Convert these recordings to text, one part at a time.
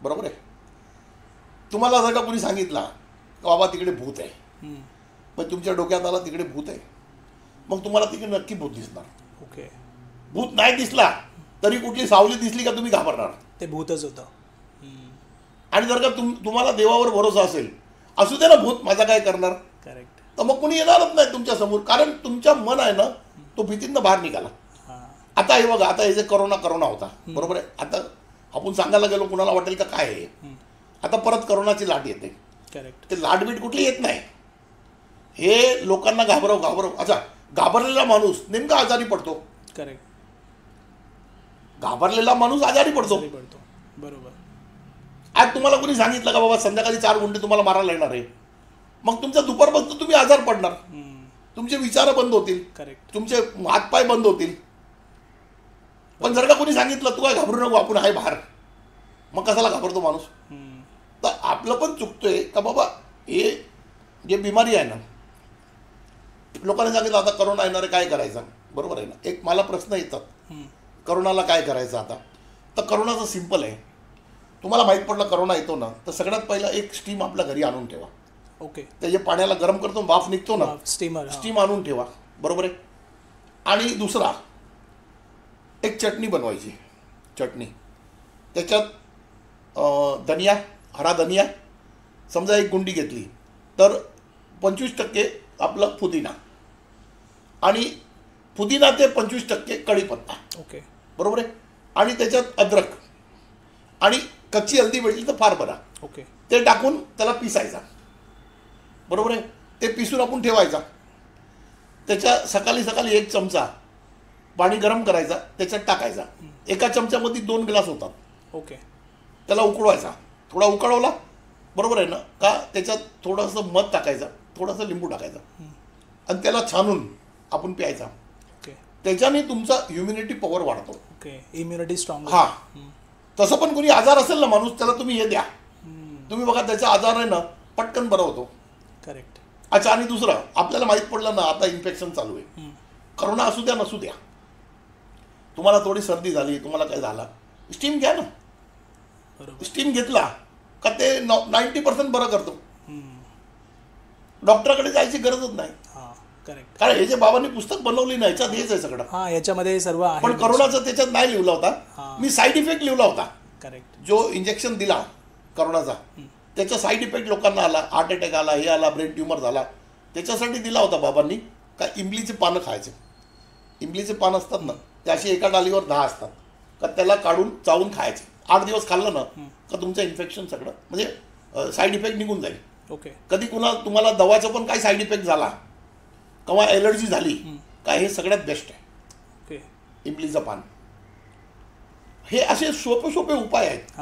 बरोबर आहे. तुम्हाला जर का कोणी सांगितला की बाबा तिकडे भूत आहे, मग तुमच्या डोक्यात आला तिकडे भूत आहे, मग तुम्हाला तिकडे नक्की भूत दिसणार. ओके. भूत नाही दिसला तरी कुठली सावली दिसली का तुम्ही घाबरणार, ते भूतच होतं. आणि जर का तुम्हाला देवावर भरोसा असेल, असू दे ना भूत माझा काय करणार, करेक्ट, तर मग कोणी येणारच नाही तुमच्या समोर, कारण तुमच्या मन आहे ना तो भीतीनं बाहेर निघाला. आता हे बघा, आता हे जे करोना होता, बरोबर आहे, आता आपण सांगायला गेलो कुणाला वाटेल का काय आहे, आता परत करोनाची लाट येते. करेक्ट. ते लाटबीट कुठली येत नाही, हे लोकांना घाबरव. अच्छा, घाबरलेला माणूस नेमका आजारी पडतो. करेक्ट. घाबरलेला माणूस आजारी पडतो. बरोबर. आज तुम्हाला कोणी सांगितलं का बाबा संध्याकाळी 4 गुंडे तुम्हाला मारायला येणार आहे, मग तुमचा दुपारपर्यंत तुम्ही आजार पडणार, तुमचे विचार बंद होतील. करेक्ट. तुमचे हातपाय बंद होतील. पण जर का कोणी सांगितलं तू काय घाबरू नको, आपण आहे बाहेर, मग कशाला घाबरतो माणूस. तर आपलं पण चुकतोय का बाबा, हे जे बिमारी आहे ना, लोकांनी सांगितलं आता करोना येणार आहे काय करायचं, बरोबर आहे ना. एक मला प्रश्न येतात, करोनाला काय करायचं आता, तर करोनाचं सिम्पल आहे. तुम्हाला माहीत पडलं करोना येतो ना, तर सगळ्यात पहिला एक स्टीम आपल्या घरी आणून ठेवा. ओके. ते जे पाण्याला गरम करतो वाफ निघतो ना, स्टीम आणून ठेवा, बरोबर आहे. आणि दुसरा एक चटणी बनवायची, चटणी त्याच्यात धनिया, हरा धनिया समजा 1 गुंडी घेतली तर 25% आपलं पुदिना, आणि पुदिना ते 25% कढीपत्ता. ओके. बरोबर आहे. आणि त्याच्यात अद्रक आणि कच्ची हल्दी भेटली तर फार बरा. ओके. ते टाकून त्याला पिसायचा, बरोबर आहे. ते पिसून आपण ठेवायचा. त्याच्या सकाळी 1 चमचा पाणी गरम करायचा, त्याच्यात टाकायचा. एका चमच्यामध्ये 2 ग्लास होतात. ओके. त्याला उकळवायचा, थोडा उकळवला, बरोबर आहे ना, का त्याच्यात थोडंसं मध टाकायचं, थोडंसं लिंबू टाकायचं, आणि त्याला छानून आपण प्यायचा. ओके. त्याच्याने तुमचा ह्युमिनिटी पॉवर वाढतो. ओके. Immunity strong. हां, तसं पण कोणी आजार असेल ना माणूस, त्याला तुम्ही हे द्या, तुम्ही बघा त्याचा आजार आहे ना पटकन बरा होतो. करेक्ट. अच्छा, आणि दुसरं आपल्याला माहीत पडलं ना आता इन्फेक्शन चालू आहे, करोना असू द्या नसू द्या, तुम्हाला थोडी सर्दी झाली, तुम्हाला काय झाला, स्टीम घ्या ना. स्टीम घेतला का ते 90% बरं करतो. डॉक्टराकडे जायची गरजच नाही. करेक्ट. कारण हे जे बाबांनी पुस्तक बनवली ना, याच्यात हेच आहे सगळं. हां, याच्यामध्ये सर्व आहे. पण करोनाचं त्याच्यात नाही लिहिला होता, मी साईड इफेक्ट लिहिला होता. करेक्ट. जो इंजेक्शन दिला करोनाचा, त्याचा साईड इफेक्ट लोकांना आला, हार्ट अटॅक आला, हे आला, ब्रेन ट्युमर झाला, त्याच्यासाठी दिला होता बाबांनी का इमलीचे पानं खायचे. इमलीचे पानं असतात ना, ते अशी एका डालीवर 10 असतात, का त्याला काढून चावून खायचे. 8 दिवस खाल्लं ना का तुमचं इन्फेक्शन सगळं म्हणजे साईड इफेक्ट निघून जाईल. ओके. कधी तुम्हाला दवाचा पण काही साईड इफेक्ट झाला किंवा ॲलर्जी झाली का, हे सगळ्यात बेस्ट आहे. ओके. इमलीचं पान. हे असे सोपे उपाय आहेत.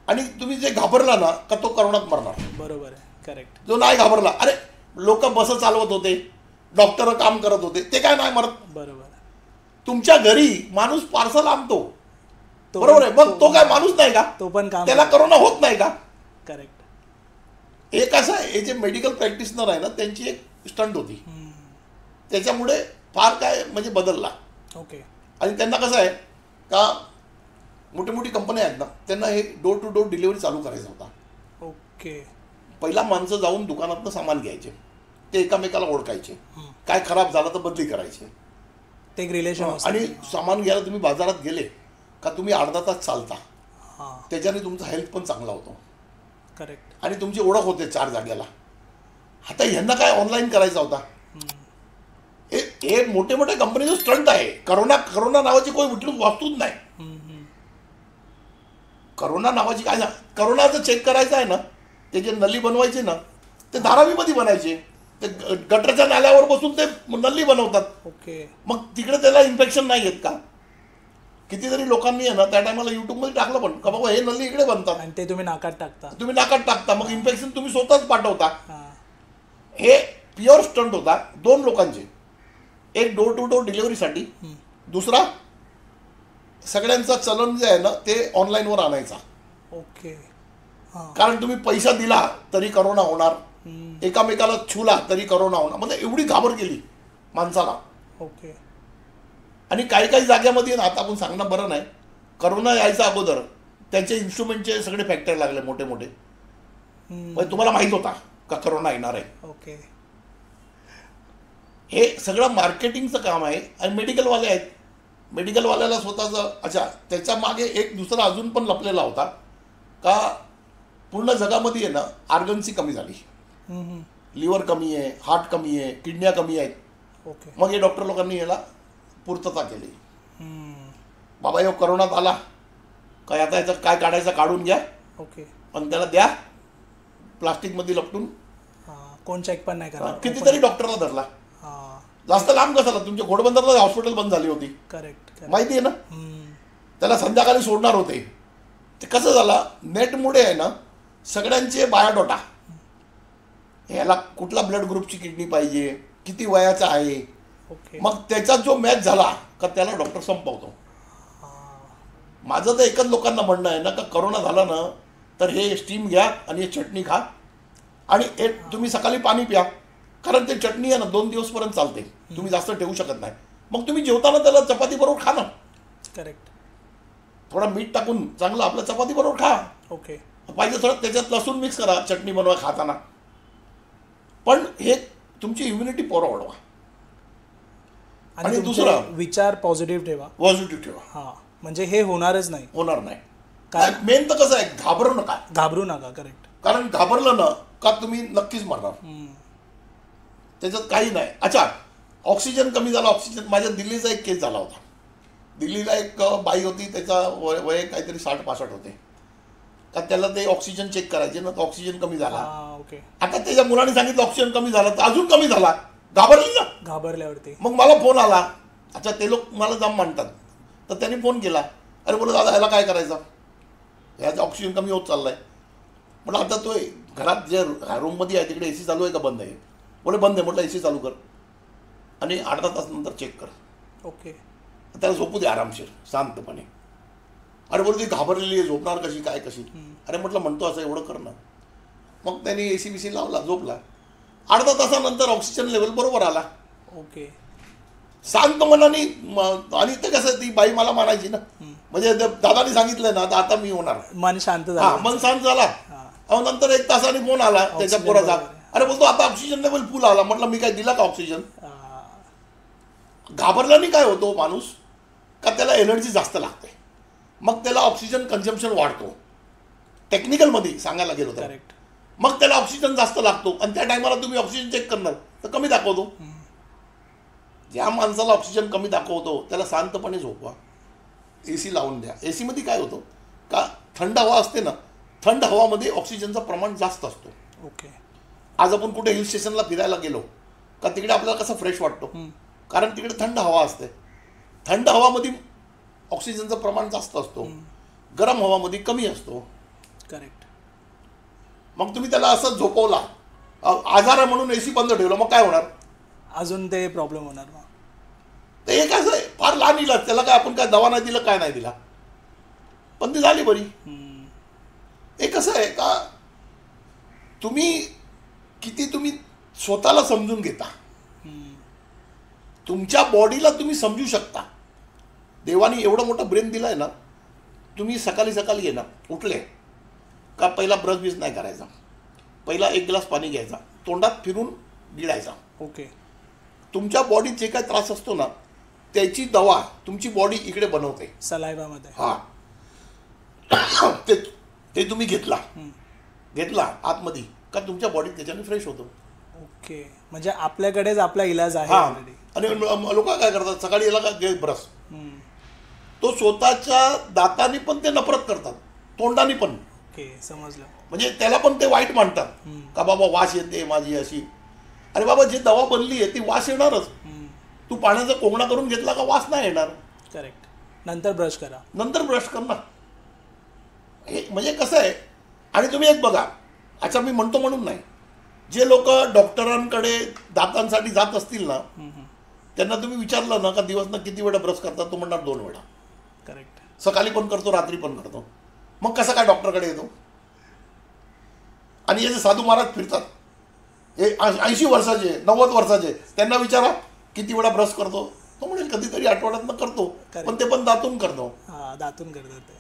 आणि तुम्ही जे घाबरला ना का तो करोनात मरणार. बरोबर आहे. करेक्ट. जो नाही घाबरला, अरे लोक बस चालवत होते, डॉक्टर काम करत होते, ते काय नाही मरत. बरोबर. तुमच्या घरी माणूस पार्सल आणतो, बरोबर आहे, मग तो काय माणूस नाही का, तो पण काम, त्याला करोना होत नाही का. करेक्ट. एक असं हे जे मेडिकल प्रॅक्टिशनर आहे ना, त्यांची एक स्टंट होती, त्याच्यामुळे फार काय म्हणजे बदलला. ओके. आणि त्यांना कसं आहे का, मोठी कंपन्या आहेत ना, त्यांना हे डोर टू डोर डिलिव्हरी चालू करायचा होता. ओके. पहिला माणसं जाऊन दुकानातनं सामान घ्यायचे, ते एकामेकाला ओळखायचे, काय खराब झालं तर बदली करायचे, ते एक रिलेशन. आणि सामान घ्यायला तुम्ही बाजारात गेले का तुम्ही अर्धा तास चालता, त्याच्याने तुमचा हेल्थ पण चांगला होतो. करेक्ट. आणि तुमची ओळख होते 4 जागेला. आता ह्यांना काय ऑनलाईन करायचा होता. हे मोठे कंपनीचं स्टंट आहे. करोना नावाची कोणी कुठली वास्तूच नाही. करोना नावाची काय ना, करोनाचं चेक करायचं आहे ना, ते जे नली बनवायचे ना, ते धारावीमध्ये बनायचे, ते गटरच्या नाल्यावर बसून ते नल्ली बनवतात. ओके. मग तिकडे त्याला इन्फेक्शन नाही येत का. कितीतरी लोकांनी आहे ना त्या टायमाला युट्यूबमध्ये टाकलं पण का बाबा हे नल्ली इकडे बनतात, आणि ते तुम्ही नाकात टाकता, मग इन्फेक्शन तुम्ही स्वतःच पाठवता. हे प्युअर स्टंट होता 2 लोकांचे, एक डोर टू डोर डिलिव्हरीसाठी, दुसरा सगळ्यांचा चलन जे आहे ना ते ऑनलाईनवर आणायचा. ओके. कारण तुम्ही पैसा दिला तरी करोना होणार, एकामेकाला छुला तरी करोना होणार, म्हणजे एवढी घाबर केली माणसाला. ओके. आणि काही जाग्यामध्ये आता आपण सांगणं बरं नाही, करोना यायच्या अगोदर त्याचे इन्स्ट्रुमेंटचे सगळे फॅक्टर लागले मोठे मोठे. म्हणजे तुम्हाला माहित होता का करोना येणार आहे. ओके. हे सगळं मार्केटिंगचं काम आहे. आणि मेडिकलवाले आहेत, मेडिकलवाल्याला स्वतःचं. अच्छा, त्याच्या मागे एक दुसरा अजून पण लपलेला होता का पूर्ण जगामध्ये आहे ना आर्गन्सी कमी झाली, लिव्हर कमी आहे, हार्ट कमी आहे, किडन्या कमी आहेत. ओके. मग हे डॉक्टर लोकांनी याला पूर्तता केली. बाबा यो करोनात आला काय, आता याचं काय काढायचं काढून घ्या. ओके. पण त्याला द्या प्लास्टिकमध्ये लपटून. कोण चेक पण नाही करणार. कितीतरी डॉक्टरला धरला. जास्त लांब कसाला, तुमच्या घोडबंदरला हॉस्पिटल बंद झाली होती. करेक्ट. माहिती आहे ना. त्याला संध्याकाळी सोडणार होते. ते कसं झालं, नेटमुळे आहे ना सगळ्यांचे बायोडोटा, ह्याला कुठला ब्लड ग्रुपची किडनी पाहिजे, किती वयाचा आहे. ओके. मग त्याचा जो मॅच झाला का त्याला डॉक्टर संपवतो. माझं तर एकच लोकांना म्हणणं आहे ना का करोना झाला ना तर हे स्टीम घ्या आणि हे चटणी खा आणि तुम्ही सकाळी पाणी प्या. कारण ते चटणी आहे ना 2 दिवसपर्यंत चालते, तुम्ही जास्त ठेवू शकत नाही. मग तुम्ही जेवताना त्याला चपाती बरोबर खा ना. करेक्ट. थोडा मीठ टाकून चांगलं आपलं चपाती बरोबर खा. ओके. पाहिजे थोडं त्याच्यात लसूण मिक्स करा चटणी बनवा खाताना. पण हे तुमची इम्युनिटी पॉवर वाढवा. आणि दुसरा विचार पॉझिटिव्ह ठेवा. पॉझिटिव्ह ठेवा. हां, म्हणजे हे होणारच नाही. होणार नाही. काय मेन तर कसं आहे, घाबरू नका. घाबरू नका. करेक्ट. कारण घाबरलं ना का तुम्ही नक्कीच मरणार. त्याच्यात काही नाही. अच्छा, ऑक्सिजन कमी झाला. ऑक्सिजन, माझ्या दिल्लीचा एक केस झाला होता. दिल्लीला एक बाई होती, त्याचा वय काहीतरी 60-65 होते. तर त्याला ते ऑक्सिजन चेक करायचे ना, तर ऑक्सिजन कमी झाला. ओके. आता त्याच्या मुलाने सांगितलं ऑक्सिजन कमी झाला, तर अजून कमी झाला. घाबरली ना. घाबरल्यावरती मग मला फोन आला. अच्छा, ते लोक मला जाम मानतात. तर त्यांनी फोन केला, अरे बोला दादा याला काय करायचं, ह्याचं ऑक्सिजन कमी होत चाललाय. म्हटलं आता तो घरात जे रूममध्ये आहे तिकडे AC चालू आहे का बंद आहे. बोले बंद आहे. म्हटलं AC चालू कर आणि 8-10 तास नंतर चेक कर. ओके. त्याला झोपू दे आरामशीर शांतपणे. अरे बोल ती घाबरलेली आहे, झोपणार कशी काय कशी. अरे म्हटलं म्हणतो असं एवढं कर ना. मग त्यांनी AC लावला, झोपला. 8-10 तासानंतर ऑक्सिजन लेवल बरोबर आला. ओके. शांत मनाने. आणि ते कसं ती बाई मला मानायची ना, म्हणजे दादानी सांगितलंय ना तर आता मी होणार. मन शांत झालं. हा, मन शांत झाला. नंतर 1 तासाने फोन आला त्याच्या पोराचा. अरे बोलतो आता ऑक्सिजन लेवल फुल आला. म्हटलं मी काय दिला का ऑक्सिजन. घाबरल्याने काय होतो माणूस का त्याला एनर्जी जास्त लागते, मग त्याला ऑक्सिजन कन्झम्पशन वाढतो. टेक्निकलमध्ये सांगायला गेलो तर करेक्ट. मग त्याला ऑक्सिजन जास्त लागतो आणि त्या टायमाला तुम्ही ऑक्सिजन चेक करणार तर कमी दाखवतो. ज्या माणसाला ऑक्सिजन कमी दाखवतो त्याला शांतपणे झोपवा, AC लावून द्या. AC मध्ये काय होतं का थंड हवा असते ना, थंड हवामध्ये ऑक्सिजनचं प्रमाण जास्त असतो. ओके. आज आपण कुठे हिल स्टेशनला फिरायला गेलो का तिकडे आपल्याला कसं फ्रेश वाटतो, कारण तिकडे थंड हवा असते. थंड हवामध्ये ऑक्सिजनचं प्रमाण जास्त असतो, गरम हवामध्ये कमी असतो. करेक्ट. मग तुम्ही त्याला असं झोपवला, आजार आहे म्हणून AC बंद ठेवलं, मग काय होणार. अजून ते प्रॉब्लेम होणार. ते एक असं आहे फार लहान इलाज, त्याला काय आपण काय दवा नाही दिला काय नाही दिला पण ती झाली बरी. हे कसं आहे का तुम्ही किती तुम्ही स्वतःला समजून घेता, तुमच्या बॉडीला तुम्ही समजू शकता. देवाने एवढं मोठं ब्रेन दिलं आहे ना. तुम्ही सकाळी सकाळी येणार, उठले का पहिला ब्रश बिश नाही करायचा, पहिला 1 ग्लास पाणी घ्यायचा, तोंडात फिरून गिळायचा. ओके. तुमच्या बॉडीत जे काय त्रास असतो ना त्याची दवा तुमची बॉडी इकडे बनवते सलायवामध्ये. हां, ते तुम्ही घेतला आतमध्ये का तुमच्या बॉडीत त्याच्याने फ्रेश होतो. ओके. म्हणजे आपल्याकडेच आपला इलाज आहे. आणि लोक काय करतात सकाळी याला का ब्रश, तो स्वतःच्या दाताने पण ते नफरत करतात, तोंडाने पण. ओके, समजलं. म्हणजे त्याला पण ते वाईट मानतात का बाबा वास येते माझी अशी. अरे बाबा जी दवा बनली आहे ती वास येणारच. तू पाण्याचा कोंगणा करून घेतला का वास नाही येणार. करेक्ट. नंतर ब्रश करा. नंतर ब्रश कर ना. हे म्हणजे कसं आहे. आणि तुम्ही एक बघा, अच्छा मी म्हणतो म्हणून नाही, जे लोक डॉक्टरांकडे दातांसाठी जात असतील ना त्यांना तुम्ही विचारलं ना का दिवसनं किती वेळा ब्रश करतात, तो म्हणणार 2 वेळा. करेक्ट. सकाळी पण करतो रात्री पण करतो. मग कसा काय डॉक्टरकडे येतो. आणि हे जे साधू महाराज फिरतात हे 80 वर्षाचे 90 वर्षाचे, त्यांना विचारा किती वेळा ब्रश करतो, तो म्हणेल कधीतरी आठवड्यातनं करतो, पण ते पण दातून करतो. दातून करतात ते.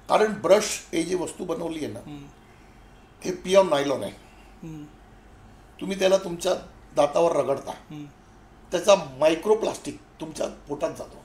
कारण ब्रश हे जी वस्तू बनवली आहे ना, हे पिऑन नायलॉन आहे. तुम्ही त्याला तुमच्या दातावर रगडता, त्याचा मायक्रोप्लास्टिक तुमच्या पोटात जातो.